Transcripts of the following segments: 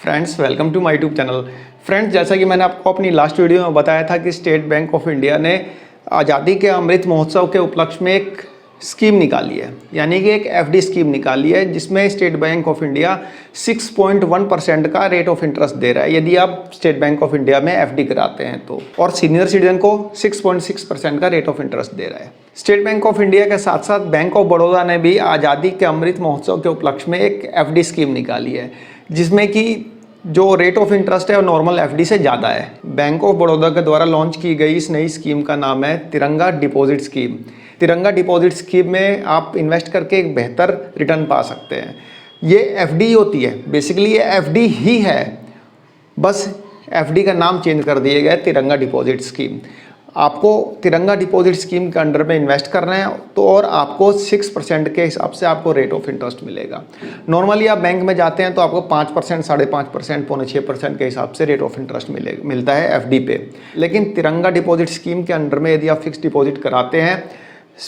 Friends, welcome to my YouTube channel. Friends, जैसा कि मैंने आपको अपनी लास्ट वीडियो में बताया था कि स्टेट बैंक ऑफ इंडिया ने आज़ादी के अमृत महोत्सव के उपलक्ष्य में एक स्कीम निकाली है, यानी कि एक एफडी स्कीम निकाली है जिसमें स्टेट बैंक ऑफ इंडिया 6.1% का रेट ऑफ इंटरेस्ट दे रहा है यदि आप स्टेट बैंक ऑफ इंडिया में एफडी कराते हैं तो, और सीनियर सिटीजन को 6.6% का रेट ऑफ इंटरेस्ट दे रहा है। स्टेट बैंक ऑफ इंडिया के साथ साथ बैंक ऑफ बड़ौदा ने भी आज़ादी के अमृत महोत्सव के उपलक्ष्य में एक एफडी स्कीम निकाली है जिसमें कि जो रेट ऑफ इंटरेस्ट है वो नॉर्मल एफडी से ज़्यादा है। बैंक ऑफ बड़ौदा के द्वारा लॉन्च की गई इस नई स्कीम का नाम है तिरंगा डिपॉजिट स्कीम। तिरंगा डिपॉजिट स्कीम में आप इन्वेस्ट करके एक बेहतर रिटर्न पा सकते हैं। ये एफडी होती है, बेसिकली ये एफडी ही है, बस एफडी का नाम चेंज कर दिया गया है तिरंगा डिपॉजिट स्कीम। आपको तिरंगा डिपॉजिट स्कीम के अंडर में इन्वेस्ट करना है तो और आपको 6% के हिसाब से आपको रेट ऑफ इंटरेस्ट मिलेगा। नॉर्मली आप बैंक में जाते हैं तो आपको 5%, 5.5%, 6% के हिसाब से रेट ऑफ इंटरेस्ट मिलता है एफडी पे। लेकिन तिरंगा डिपॉजिट स्कीम के अंडर में यदि आप फिक्स डिपॉजिट कराते हैं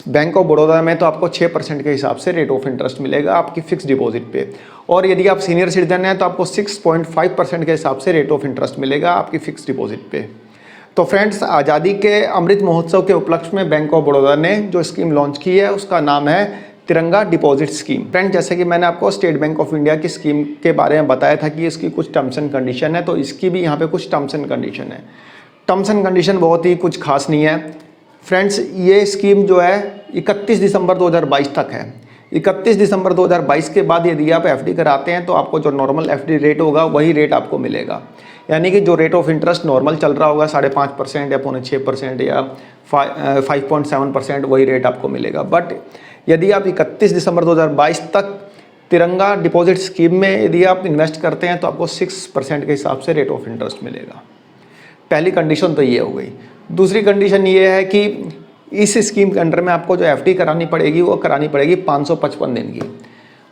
बैंक ऑफ बड़ौदा में तो आपको 6% के हिसाब से रेट ऑफ इंटरेस्ट मिलेगा आपकी फिक्स डिपॉजिट पे, और यदि आप सीनियर सिटीजन हैं तो आपको 6.5% के हिसाब से रेट ऑफ इंटरेस्ट मिलेगा आपकी फिक्स डिपॉजिट पे। तो फ्रेंड्स, आज़ादी के अमृत महोत्सव के उपलक्ष्य में बैंक ऑफ बड़ौदा ने जो स्कीम लॉन्च की है उसका नाम है तिरंगा डिपॉजिट स्कीम। फ्रेंड्स, जैसे कि मैंने आपको स्टेट बैंक ऑफ इंडिया की स्कीम के बारे में बताया था कि इसकी कुछ टर्म्स एंड कंडीशन है, तो इसकी भी यहाँ पे कुछ टर्म्स एंड कंडीशन है। टर्म्स एंड कंडीशन बहुत ही कुछ खास नहीं है फ्रेंड्स। ये स्कीम जो है 31 दिसंबर 2022 तक है। 31 दिसंबर 2022 के बाद यदि आप एफडी कराते हैं तो आपको जो नॉर्मल एफडी रेट होगा वही रेट आपको मिलेगा, यानी कि जो रेट ऑफ इंटरेस्ट नॉर्मल चल रहा होगा 5.5% या 6% या 5.7%, वही रेट आपको मिलेगा। बट यदि आप 31 दिसंबर 2022 तक तिरंगा डिपॉजिट स्कीम में यदि आप इन्वेस्ट करते हैं तो आपको 6% के हिसाब से रेट ऑफ इंटरेस्ट मिलेगा। पहली कंडीशन तो ये हो गई। दूसरी कंडीशन ये है कि इस स्कीम के अंडर में आपको जो एफडी करानी पड़ेगी वो करानी पड़ेगी 555 दिन की।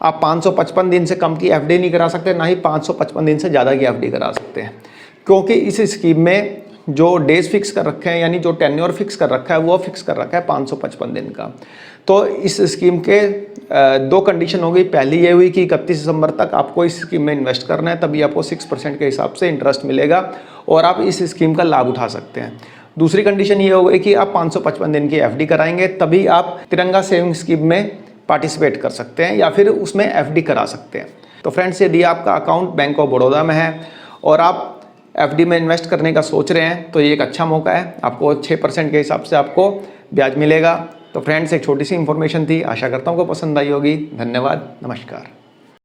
आप 555 दिन से कम की एफडी नहीं करा सकते, ना ही 555 दिन से ज़्यादा की एफडी करा सकते हैं, क्योंकि इस स्कीम में जो डेज फिक्स कर रखे हैं, यानी जो टेन्योर फिक्स कर रखा है वो फिक्स कर रखा है 555 दिन का। तो इस स्कीम के दो कंडीशन हो गई। पहली ये हुई कि 31 दिसंबर तक आपको इस स्कीम में इन्वेस्ट करना है, तभी आपको 6% के हिसाब से इंटरेस्ट मिलेगा और आप इस स्कीम का लाभ उठा सकते हैं। दूसरी कंडीशन ये हो गई कि आप 555 दिन की एफडी कराएंगे तभी आप तिरंगा सेविंग स्कीम में पार्टिसिपेट कर सकते हैं या फिर उसमें एफडी करा सकते हैं। तो फ्रेंड्स, यदि आपका अकाउंट बैंक ऑफ बड़ौदा में है और आप एफडी में इन्वेस्ट करने का सोच रहे हैं तो ये एक अच्छा मौका है। आपको 6% के हिसाब से आपको ब्याज मिलेगा। तो फ्रेंड्स, एक छोटी सी इन्फॉर्मेशन थी, आशा करता हूँ आपको पसंद आई होगी। धन्यवाद, नमस्कार।